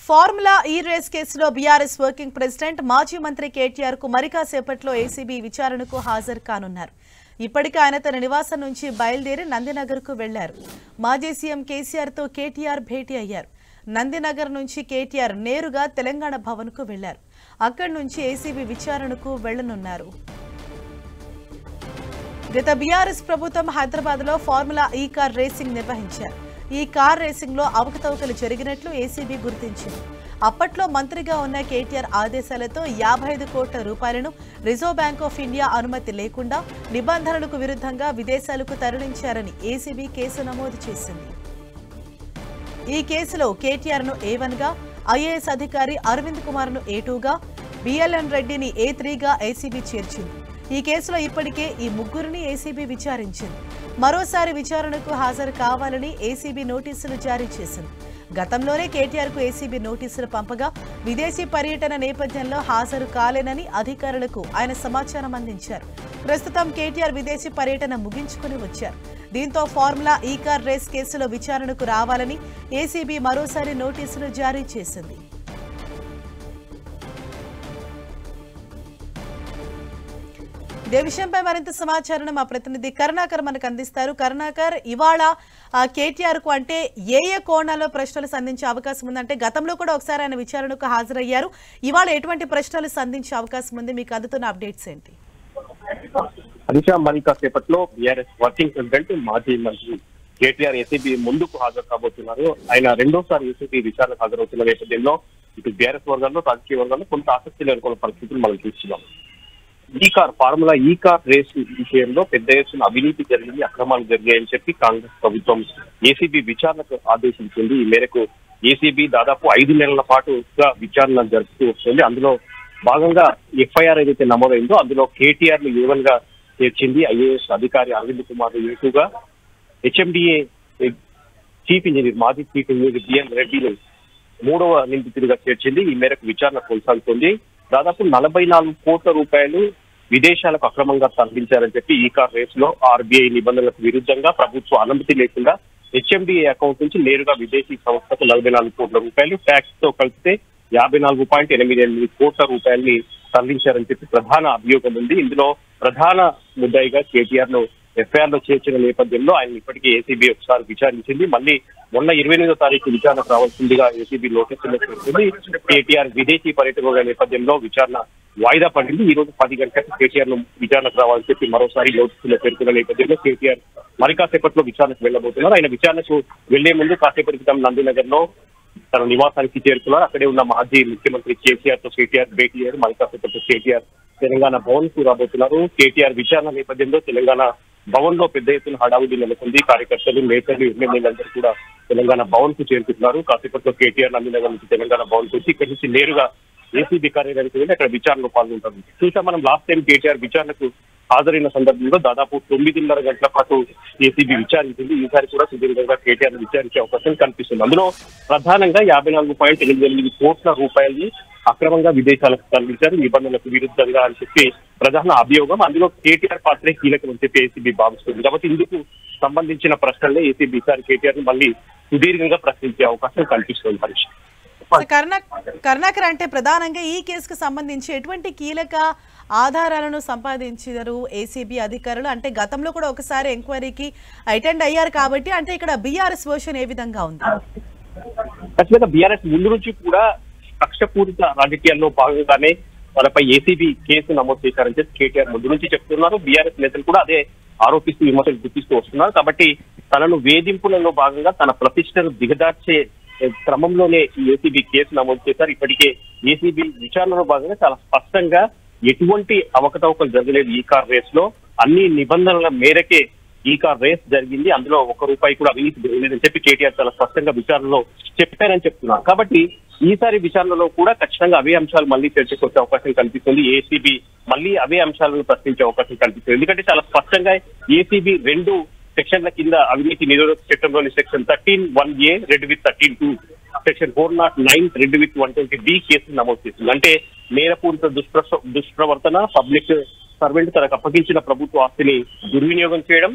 Formula ఈ race కేసులో BRS working president మాజీ మంత్రి కేటీఆర్ కు మరికాసేపట్లో ఏసీబీ విచారణకు హాజరు కానున్నారు. ఇప్పటికే ఆయన తన నివాసం నుంచి బయలుదేరి నందినగర్ కు వెళ్లారు. మాజీ సీఎం కేసీఆర్ తో కేటీఆర్ భేటీ అయ్యారు. నందినగర్ నుంచి కేటీఆర్ నేరుగా తెలంగాణ భవన్ కు వెళ్లారు. అక్కడి నుంచి ఏసీబీ విచారణకు వెళ్లనున్నారు. గత బీఆర్ఎస్ ప్రభుత్వం హైదరాబాద్ లో ఫార్ములా ఈ కార్ రేసింగ్ నిర్వహించారు. ఈ కార్ రేసింగ్ లో అవకతవకలు జరిగినట్లు ఏసీబీ గుర్తించింది. అప్పట్లో మంత్రిగా ఉన్న కేటీఆర్ ఆదేశాలతో 55 కోట్ల రూపాయలను రిజర్వ్ బ్యాంక్ ఆఫ్ ఇండియా అనుమతి లేకుండా నిబంధనలకు విరుద్ధంగా విదేశాలకు తరలించారని ఏసీబీ కేసు నమోదు చేసింది. ఈ కేసులో కేటీఆర్ ను A1 గా, ఐఏఎస్ అధికారి అరవింద్ కుమార్ ను A2 గా, బిఎల్ఎన్ రెడ్డిని A3 గా ఏసీబీ చేర్చింది. ఈ కేసులో ఇప్పటికే ఈ ముగ్గురిని ఏసీబీ విచారించింది. మరోసారి విచారణకు హాజరు కావాలని ఏసీబీ నోటీసులు జారీ చేసింది. గతంలోనే కేటీఆర్ కు ఏసీబీ నోటీసులు పంపగా విదేశీ పర్యటన నేపథ్యంలో హాజరు కాలేనని అధికారులకు ఆయన సమాచారం అందించారు. ప్రస్తుతం కేటీఆర్ విదేశీ పర్యటన ముగించుకుని వచ్చారు. దీంతో ఫార్ములా ఈ కార్ రేస్ కేసులో విచారణకు రావాలని ఏసీబీ మరోసారి నోటీసులు జారీ చేసింది. ఇదే విషయంపై మరింత సమాచారం మా ప్రతినిధి కరుణాకర్ మనకు అందిస్తారు. కరుణాకర్, ఇవాళ కేటీఆర్ కు అంటే ఏ కోణాల్లో ప్రశ్నలు సంధించే అవకాశం ఉందంటే గతంలో కూడా ఒకసారి ఆయన విచారణకు హాజరయ్యారు. ఇవాళ ఎటువంటి ప్రశ్నలు సంధించే అవకాశం ఉంది? మీకు అందుతున్న అప్డేట్స్ ఏంటి? హరీషా, మరి కాసేపట్లో బీఆర్ఎస్ వర్కింగ్ ప్రెసిడెంట్ మాజీ మంత్రి కేటీఆర్ ఏసీబీ ముందుకు హాజరు కాబోతున్నారు. ఆయన రెండోసారి ఏసీబీ విచారణకు హాజరవుతున్న నేపథ్యంలో ఇటు బీఆర్ఎస్ వర్గాల్లో, రాజకీయ వర్గాల్లో కొంత ఆసక్తి నెలకొన్న పరిస్థితులు మనం చూస్తున్నాం. ఫార్ములా ఈ కార్ రేస్ విషయంలో పెద్ద ఎత్తున అవినీతి జరిగింది, అక్రమాలు జరిగాయని చెప్పి కాంగ్రెస్ ప్రభుత్వం ఏసీబీ విచారణకు ఆదేశించింది. ఈ మేరకు ఏసీబీ దాదాపు 5 నెలల పాటుగా విచారణ జరుపుతూ వస్తుంది. అందులో భాగంగా ఎఫ్ఐఆర్ ఏదైతే నమోదైందో అందులో కేటీఆర్ ను A1 గా చేర్చింది. ఐఏఎస్ అధికారి అరవింద్ కుమార్ A2 గా, హెచ్ఎండిఏ చీఫ్ ఇంజనీర్, మాజీ చీఫ్ ఇంజనీర్ బిఎన్ రెడ్డిని 3వ నిందితుడిగా చేర్చింది. ఈ మేరకు విచారణ కొనసాగుతుంది. దాదాపు 44 కోట్ల రూపాయలు విదేశాలకు అక్రమంగా తరలించారని చెప్పి ఈ కార్ రేస్ లో ఆర్బీఐ నిబంధనలకు విరుద్ధంగా ప్రభుత్వ అనుమతి లేకుండా హెచ్ఎండిఏ అకౌంట్ నుంచి నేరుగా విదేశీ సంస్థకు 44 కోట్ల రూపాయలు, ట్యాక్స్ తో కలిపితే 54.88 కోట్ల రూపాయల్ని తరలించారని చెప్పి ప్రధాన అభియోగం ఉంది. ఇందులో ప్రధాన ముద్దాయిగా కేటీఆర్ ను ఎఫ్ఐఆర్ లో చేర్చిన నేపథ్యంలో ఆయన ఇప్పటికీ ఏసీబీ ఒకసారి విచారించింది. మళ్ళీ మొన్న 28వ తారీఖు విచారణకు రావాల్సిందిగా ఏసీబీ నోటీసులు చేసింది. కేటీఆర్ విదేశీ పర్యటన నేపథ్యంలో విచారణ వాయిదా పడింది. ఈ రోజు 10 గంటలకు కేటీఆర్ ను విచారణకు రావాలని చెప్పి మరోసారి నోటీసులు పేర్కొన్న నేపథ్యంలో కేటీఆర్ మరి కాసేపట్లో విచారణకు వెళ్లబోతున్నారు. ఆయన విచారణకు వెళ్లే ముందు కాసేపటి క్రితం నందినగర్ లో తన నివాసానికి చేరుకున్నారు. అక్కడే ఉన్న మాజీ ముఖ్యమంత్రి కేసీఆర్ తో కేటీఆర్ భేటీ అయ్యారు. మరి కాసేపట్లో కేటీఆర్ తెలంగాణ భవన్ కు రాబోతున్నారు. కేటీఆర్ విచారణ నేపథ్యంలో తెలంగాణ భవన్ లో పెద్ద ఎత్తున హడావుడి నెలకొంది. కార్యకర్తలు, నేతలు, ఎమ్మెల్యేలందరూ కూడా తెలంగాణ భవన్ కు చేరుకుంటున్నారు. కాసేపట్లో కేటీఆర్ నందినగర్ నుంచి తెలంగాణ భవన్ కు వచ్చి ఇక్కడి నుంచి నేరుగా ఏసీబీ కార్యాలయానికి వెళ్ళి అక్కడ విచారణలో పాల్గొంటారు. చూసా మనం లాస్ట్ టైం కేటీఆర్ విచారణకు హాజరైన సందర్భంలో దాదాపు 9:30 గంటల పాటు ఏసీబీ విచారించింది. ఈసారి కూడా సుదీర్ఘంగా కేటీఆర్ విచారించే అవకాశం కనిపిస్తుంది. అందులో ప్రధానంగా 54.88 కోట్ల రూపాయలని అక్రమంగా విదేశాలకు తరలించారు, నిబంధనలకు విరుద్ధంగా అని చెప్పి ప్రధాన అభియోగం. అందులో కేటీఆర్ పాత్రే కీలకం అని చెప్పి ఏసీబీ భావిస్తుంది. కాబట్టి ఇందుకు సంబంధించిన ప్రశ్నలే ఏసీబీ ఈసారి కేటీఆర్ ను మళ్ళీ సుదీర్ఘంగా ప్రశ్నించే అవకాశం కల్పిస్తుంది. హరీష్, కరుణాకర్, అంటే ప్రధానంగా ఈ కేసుకు సంబంధించి ఎటువంటి కీలక ఆధారాలను సంపాదించారు ఏసీబీ అధికారులు? అంటే గతంలో కూడా ఒకసారి ఎంక్వైరీకి అటెండ్ అయ్యారు కాబట్టి అంటే ఇక్కడ బీఆర్ఎస్ వర్షన్ ఏ విధంగా ఉంది? ఖచ్చితంగా బీఆర్ఎస్ ముందు నుంచి కూడా కక్షపూరిత రాజకీయాల్లో భాగంగానే తనపై ఏసీబీ కేసు నమోదు చేశారని చెప్పి కేటీఆర్ ముందు నుంచి చెప్తున్నారు. బీఆర్ఎస్ నేతలు కూడా అదే ఆరోపిస్తూ విమర్శలు గుర్తిస్తూ వస్తున్నారు. కాబట్టి తనను వేధింపులలో భాగంగా తన ప్రతిష్టను దిగదార్చే క్రమంలోనే ఈ ఏసీబీ కేసు నమోదు చేశారు. ఇప్పటికే ఏసీబీ విచారణలో భాగంగా చాలా స్పష్టంగా ఎటువంటి అవకతవకలు జరగలేదు. ఈ కార్ రేస్ లో అన్ని నిబంధనల మేరకే ఈ కార్ రేస్ జరిగింది, అందులో ₹1 కూడా అవినీతి జరగలేదని చెప్పి కేటీఆర్ చాలా స్పష్టంగా విచారణలో చెప్పారని చెప్తున్నారు. కాబట్టి ఈసారి విచారణలో కూడా ఖచ్చితంగా అవే అంశాలు మళ్ళీ చర్చకొచ్చే అవకాశం కనిపిస్తుంది. ఏసీబీ మళ్ళీ అవే అంశాలను ప్రశ్నించే అవకాశం కనిపిస్తుంది. ఎందుకంటే చాలా స్పష్టంగా ఏసీబీ 2 సెక్షన్ల కింద అవినీతి నిరోధక చట్టంలోని section 13(1)A red with 13(2), section 409 red with 120B కేసులు నమోదు చేసింది. అంటే నేరపూరిత దుష్ప్రవర్తన, పబ్లిక్ సర్వెంట్ తనకు అప్పగించిన ప్రభుత్వ ఆస్తిని దుర్వినియోగం చేయడం,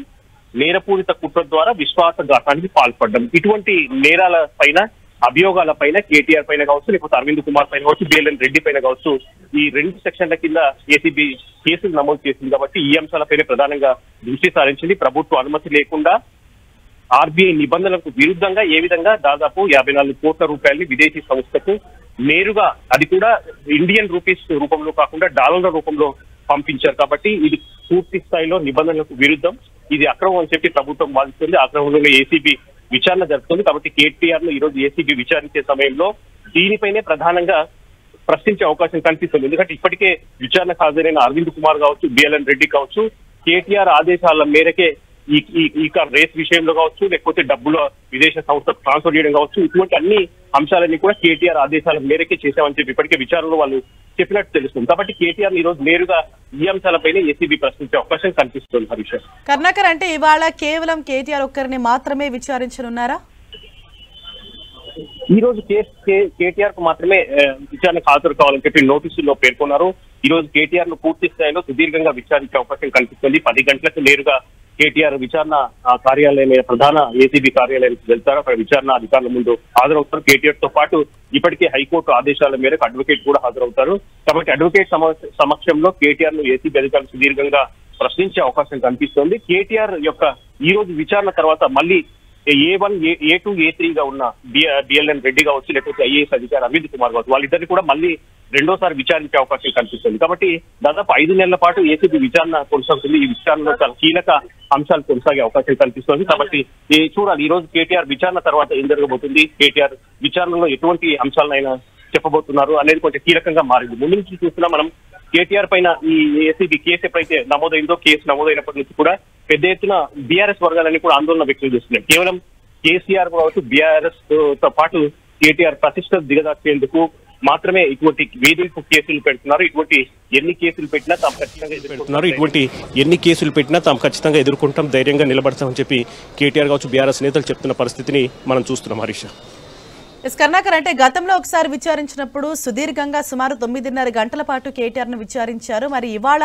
నేరపూరిత కుట్ర ద్వారా విశ్వాసఘాతానికి పాల్పడడం, ఇటువంటి నేరాల పైన అభియోగాల పైన కేటీఆర్ పైన కావచ్చు, లేకపోతే అరవింద్ కుమార్ పైన కావచ్చు, బిఎల్ఎన్ రెడ్డి పైన కావచ్చు, ఈ 2 సెక్షన్ల కింద ఏసీబీ కేసులు నమోదు చేసింది. కాబట్టి ఈ అంశాలపైన ప్రధానంగా దృష్టి సారించింది. ప్రభుత్వ అనుమతి లేకుండా ఆర్బీఐ నిబంధనలకు విరుద్ధంగా ఏ విధంగా దాదాపు 54 కోట్ల రూపాయలని విదేశీ సంస్థకు నేరుగా, అది కూడా ఇండియన్ రూపీస్ రూపంలో కాకుండా డాలర్ల రూపంలో పంపించారు. కాబట్టి ఇది పూర్తి స్థాయిలో నిబంధనలకు విరుద్ధం, ఇది అక్రమం అని చెప్పి ప్రభుత్వం వాదిస్తుంది. అక్రమంలోనే ఏసీబీ విచారణ జరుపుతుంది. కాబట్టి కేటీఆర్ ను ఈ రోజు ఏసీబీ విచారించే సమయంలో దీనిపైనే ప్రధానంగా ప్రశ్నించే అవకాశం కనిపిస్తుంది. ఎందుకంటే ఇప్పటికే విచారణకు హాజరైన అరవింద్ కుమార్ కావచ్చు, బిఎల్ఎన్ రెడ్డి కావచ్చు, కేటీఆర్ ఆదేశాల మేరకే ఈ కార్ రేస్ విషయంలో కావచ్చు, లేకపోతే డబ్బుల విదేశ సంస్థకు ట్రాన్స్ఫర్ చేయడం కావచ్చు, ఇటువంటి అన్ని అంశాలన్నీ కూడా కేటీఆర్ ఆదేశాల మేరకే చేశామని చెప్పి ఇప్పటికే విచారణలో వాళ్ళు చెప్పినట్టు తెలుస్తుంది. కాబట్టి కేటీఆర్ ఈ రోజు నేరుగా ఈ అంశాలపైన ఏసీబీ ప్రశ్నించే అవకాశం కనిపిస్తుంది. హరీష్, కర్ణాకర్, అంటే ఇవాళ కేవలం కేటీఆర్ ఒక్కరిని మాత్రమే విచారించనున్నారా? ఈ రోజు కేటీఆర్ కు మాత్రమే విచారణకు హాజరు కావాలని చెప్పి నోటీసుల్లో పేర్కొన్నారు. ఈ రోజు కేటీఆర్ ను పూర్తి స్థాయిలో సుదీర్ఘంగా విచారించే అవకాశం కనిపిస్తుంది. 10 గంటలకు నేరుగా కేటీఆర్ విచారణ కార్యాలయం, ప్రధాన ఏసీబీ కార్యాలయానికి వెళ్తారు. అక్కడ విచారణ అధికారుల ముందు హాజరవుతారు. కేటీఆర్ తో పాటు ఇప్పటికే హైకోర్టు ఆదేశాల మేరకు అడ్వకేట్ కూడా హాజరవుతారు. కాబట్టి అడ్వకేట్ సమక్షంలో కేటీఆర్ ను ఏసీబీ అధికారులు సుదీర్ఘంగా ప్రశ్నించే అవకాశం కనిపిస్తోంది. కేటీఆర్ యొక్క ఈ రోజు విచారణ తర్వాత మళ్ళీ A1, A2, A3 గా ఉన్న బిఎల్ఎన్ రెడ్డి కావచ్చు, లేకపోతే ఐఏఎస్ అధికారి అరవింద్ కుమార్ కావచ్చు, వాళ్ళిద్దరిని కూడా మళ్ళీ రెండోసారి విచారించే అవకాశం కనిపిస్తుంది. కాబట్టి దాదాపు 5 నెలల పాటు ఏసీబీ విచారణ కొనసాగుతుంది. ఈ విచారణలో చాలా కీలక అంశాలు కొనసాగే అవకాశం కనిపిస్తుంది. కాబట్టి చూడాలి ఈ రోజు కేటీఆర్ విచారణ తర్వాత ఏం జరగబోతుంది, కేటీఆర్ విచారణలో ఎటువంటి అంశాలనైనా చెప్పబోతున్నారు అనేది కొంచెం కీలకంగా మారింది. ముందు నుంచి చూస్తున్నా మనం కేటీఆర్ పైన ఈ ఏసీబీ కేసు ఎప్పుడైతే నమోదైందో, కేసు నమోదైనప్పటి నుంచి కూడా పెద్ద ఎత్తున బీఆర్ఎస్ వర్గాలన్నీ కూడా ఆందోళన వ్యక్తం చేస్తున్నాయి. కేవలం కేసీఆర్ కావచ్చు, బీఆర్ఎస్ తో పాటు కేటీఆర్ ప్రతిష్ట దిగదార్చేందుకు మాత్రమే ఇటువంటి వేధింపు కేసులు పెడుతున్నారు. ఇటువంటి ఎన్ని కేసులు పెట్టినా తాము ఖచ్చితంగా ఎదుర్కొంటాం, ధైర్యంగా నిలబడతామని చెప్పి కేటీఆర్ కావచ్చు, బీఆర్ఎస్ నేతలు చెప్తున్న పరిస్థితిని మనం చూస్తున్నాం. హరీష్, కర్ణాకర్, అంటే గతంలో ఒకసారి విచారించినప్పుడు సుదీర్ఘంగా సుమారు 9.5 గంటల పాటు కేటీఆర్ ను విచారించారు. మరి ఇవాళ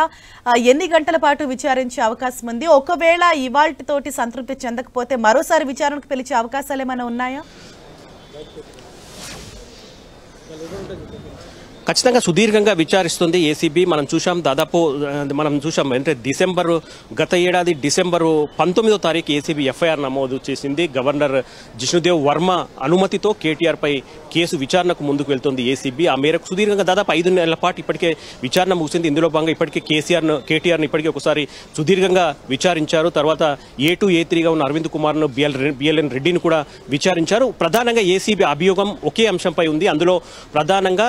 ఎన్ని గంటల పాటు విచారించే అవకాశం ఉంది? ఒకవేళ ఇవాల్టితోటి సంతృప్తి చెందకపోతే మరోసారి విచారణకు పిలిచే అవకాశాలు ఏమైనా ఉన్నాయా? ఖచ్చితంగా సుదీర్ఘంగా విచారిస్తుంది ఏసీబీ. మనం చూసాం అంటే గత ఏడాది డిసెంబరు 19వ తారీఖు ఏసీబీ ఎఫ్ఐఆర్ నమోదు చేసింది. గవర్నర్ జిష్ణుదేవ్ వర్మ అనుమతితో కేటీఆర్ పై కేసు విచారణకు ముందుకు వెళ్తుంది ఏసీబీ. ఆ మేరకు సుదీర్ఘంగా దాదాపు 5 నెలల పాటు ఇప్పటికే విచారణ ముగిసింది. ఇందులో భాగంగా ఇప్పటికే కేటీఆర్ను ఇప్పటికే ఒకసారి సుదీర్ఘంగా విచారించారు. తర్వాత A2, A3గా ఉన్న అరవింద్ కుమార్ను, బిఎల్ఎన్ రెడ్డిని కూడా విచారించారు. ప్రధానంగా ఏసీబీ అభియోగం ఒకే అంశంపై ఉంది. అందులో ప్రధానంగా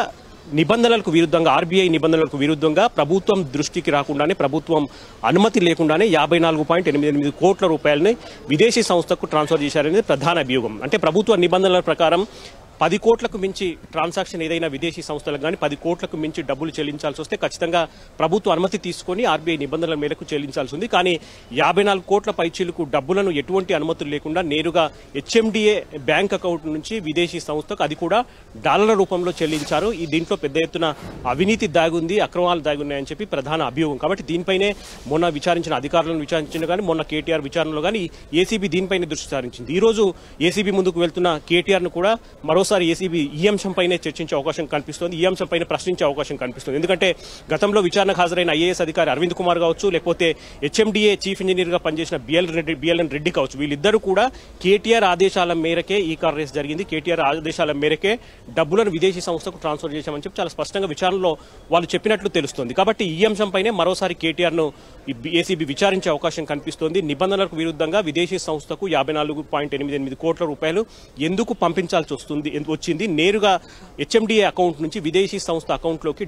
నిబంధనలకు విరుద్ధంగా, ఆర్బీఐ నిబంధనలకు విరుద్ధంగా ప్రభుత్వం దృష్టికి రాకుండానే, ప్రభుత్వం అనుమతి లేకుండానే 54.88 కోట్ల రూపాయలని విదేశీ సంస్థకు ట్రాన్స్ఫర్ చేశారనేది ప్రధాన అభియోగం. అంటే ప్రభుత్వ నిబంధనల ప్రకారం 10 కోట్లకు మించి ట్రాన్సాక్షన్ ఏదైనా విదేశీ సంస్థలకు కానీ 10 కోట్లకు మించి డబ్బులు చెల్లించాల్సి వస్తే ఖచ్చితంగా ప్రభుత్వ అనుమతి తీసుకొని ఆర్బీఐ నిబంధనల మేరకు చెల్లించాల్సి ఉంది. కానీ 54 కోట్ల పైచీలకు డబ్బులను ఎటువంటి అనుమతులు లేకుండా నేరుగా హెచ్ఎండిఏ బ్యాంక్ అకౌంట్ నుంచి విదేశీ సంస్థకు, అది కూడా డాలర్ల రూపంలో చెల్లించారు. ఈ దీంట్లో పెద్ద ఎత్తున అవినీతి దాగుంది, అక్రమాలు దాగున్నాయని చెప్పి ప్రధాన అభియోగం. కాబట్టి దీనిపైనే మొన్న విచారించిన అధికారులను విచారించిన కానీ, మొన్న కేటీఆర్ విచారణలో కానీ ఏసీబీ దీనిపైనే దృష్టి సారించింది. ఈ రోజు ఏసీబీ ముందుకు వెళ్తున్న కేటీఆర్ను కూడా మరోసారి ఏసీబీ ఈ అంశంపైనే చర్చించే అవకాశం కనిపిస్తుంది, ఈ అంశంపైన ప్రశ్నించే అవకాశం కనిపిస్తుంది. ఎందుకంటే గతంలో విచారణకు హాజరైన ఐఏఎస్ అధికారి అరవింద్ కుమార్ కావచ్చు, లేకపోతే హెచ్ఎండిఏ చీఫ్ ఇంజనీర్ గా పనిచేసిన బిఎల్ఎన్ రెడ్డి కావచ్చు, వీళ్ళిద్దరూ కూడా కేటీఆర్ ఆదేశాల మేరకే ఈ కార్ రేస్ జరిగింది, కేటీఆర్ ఆదేశాల మేరకే డబ్బులను విదేశీ సంస్థకు ట్రాన్స్ఫర్ చేశామని చెప్పి చాలా స్పష్టంగా విచారణలో వాళ్ళు చెప్పినట్లు తెలుస్తుంది. కాబట్టి ఈ అంశంపైనే మరోసారి కేటీఆర్ ను ఏసీబీ విచారించే అవకాశం కనిపిస్తోంది. నిబంధనలకు విరుద్ధంగా విదేశీ సంస్థకు 54.88 కోట్ల రూపాయలు ఎందుకు పంపించాల్సి వచ్చింది, నేరుగా హెచ్ఎండిఏ అకౌంట్ నుంచి విదేశీ సంస్థ అకౌంట్లోకి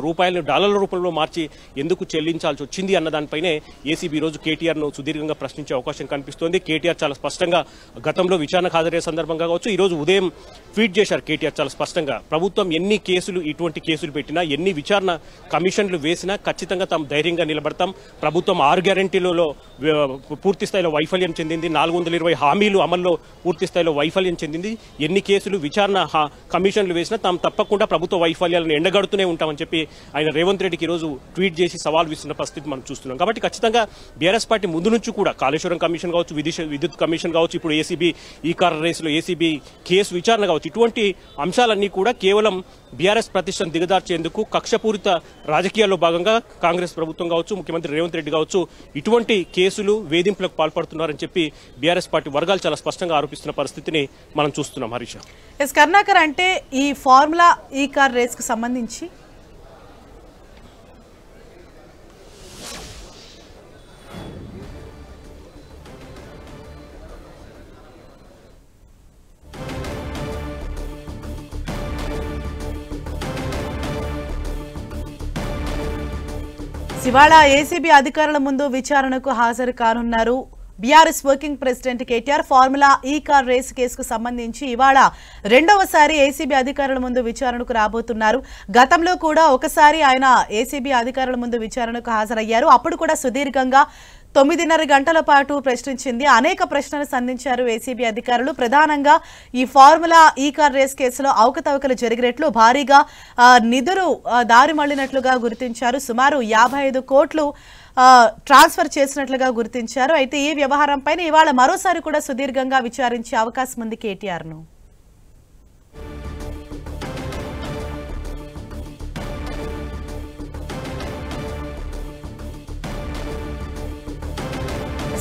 రూపాయలను డాలర్ల రూపంలో మార్చి ఎందుకు చెల్లించాల్సి వచ్చింది అన్న దానిపైనే ఏసీబీ రోజు కేటీఆర్ ను సుదీర్ఘంగా ప్రశ్నించే అవకాశం కనిపిస్తోంది. కేటీఆర్ చాలా స్పష్టంగా గతంలో విచారణకు హాజరయ్యే సందర్భంగా కావచ్చు, ఈ రోజు ఉదయం ట్వీట్ చేశారు కేటీఆర్ చాలా స్పష్టంగా, ప్రభుత్వం ఇటువంటి కేసులు పెట్టినా, ఎన్ని విచారణ కమిషన్లు వేసినా ఖచ్చితంగా తాము ధైర్యంగా నిలబడతాం. ప్రభుత్వం 6 గ్యారెంటీలలో పూర్తి స్థాయిలో వైఫల్యం చెందింది, 420 హామీలు అమల్లో పూర్తి స్థాయిలో వైఫల్యం చెందింది. ఎన్ని కేసులు కేసులు విచారణ కమిషన్లు వేసినా తాము తప్పకుండా ప్రభుత్వ వైఫల్యాలను ఎండగడుతూనే ఉంటామని చెప్పి ఆయన రేవంత్ రెడ్డికి ఈరోజు ట్వీట్ చేసి సవాల్ విస్తున్న పరిస్థితి మనం చూస్తున్నాం. కాబట్టి ఖచ్చితంగా బీఆర్ఎస్ పార్టీ ముందు నుంచి కూడా కాళేశ్వరం కమిషన్ కావచ్చు, విద్యుత్ కమిషన్ కావచ్చు, ఇప్పుడు ఏసీబీ ఈ కార్ రేసులో ఏసీబీ కేసు విచారణ కావచ్చు, ఇటువంటి అంశాలన్నీ కూడా కేవలం బీఆర్ఎస్ ప్రతిష్టను దిగదార్చేందుకు కక్షపూరిత రాజకీయాల్లో భాగంగా కాంగ్రెస్ ప్రభుత్వం కావచ్చు, ముఖ్యమంత్రి రేవంత్ రెడ్డి కావచ్చు ఇటువంటి కేసులు వేధింపులకు పాల్పడుతున్నారని చెప్పి బీఆర్ఎస్ పార్టీ వర్గాలు చాలా స్పష్టంగా ఆరోపిస్తున్న పరిస్థితిని మనం చూస్తున్నాం. హరీష్ కరుణాకర్, అంటే ఈ ఫార్ములా ఈ కార్ రేస్ కు సంబంధించి ఇవాళ ఏసీబీ అధికారుల ముందు విచారణకు హాజరు కానున్నారు BRS working president KTR. Formula ఈ కార్ రేసు కేసుకు సంబంధించి ఇవాళ రెండవసారి ఏసీబీ అధికారుల ముందు విచారణకు రాబోతున్నారు. గతంలో కూడా ఒకసారి ఆయన ఏసీబీ అధికారుల ముందు విచారణకు హాజరయ్యారు. అప్పుడు కూడా సుదీర్ఘంగా 9.5 గంటల పాటు ప్రశ్నించింది. అనేక ప్రశ్నలు సంధించారు ఏసీబీ అధికారులు. ప్రధానంగా ఈ ఫార్ములా ఈ కార్ రేస్ కేసులో అవకతవకలు జరిగినట్లు, భారీగా నిధులు దారి మళ్లినట్లుగా గుర్తించారు. సుమారు 55 కోట్లు ట్రాన్స్ఫర్ చేసినట్లుగా గుర్తించారు. అయితే ఈ వ్యవహారంపైన ఇవాళ మరోసారి కూడా సుదీర్ఘంగా విచారించే అవకాశం ఉంది కేటీఆర్ను.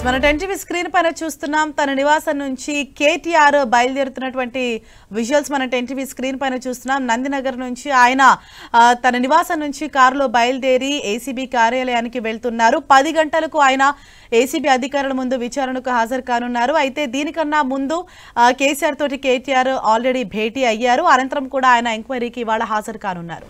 మన 10TV స్క్రీన్ పైన చూస్తున్నాం. తన నివాసం నుంచి కేటీఆర్ బయలుదేరుతున్నటువంటి విజువల్స్ మన 10TV స్క్రీన్ పైన చూస్తున్నాం. నందినగర్ నుంచి ఆయన తన నివాసం నుంచి కారులో బయలుదేరి ఏసీబీ కార్యాలయానికి వెళ్తున్నారు. 10 గంటలకు ఆయన ఏసీబీ అధికారుల ముందు విచారణకు హాజరు కానున్నారు. అయితే దీనికన్నా ముందు కేసీఆర్ తోటి కేటీఆర్ ఆల్రెడీ భేటీ అయ్యారు. అనంతరం కూడా ఆయన ఎంక్వైరీకి ఇవాళ హాజరు కానున్నారు.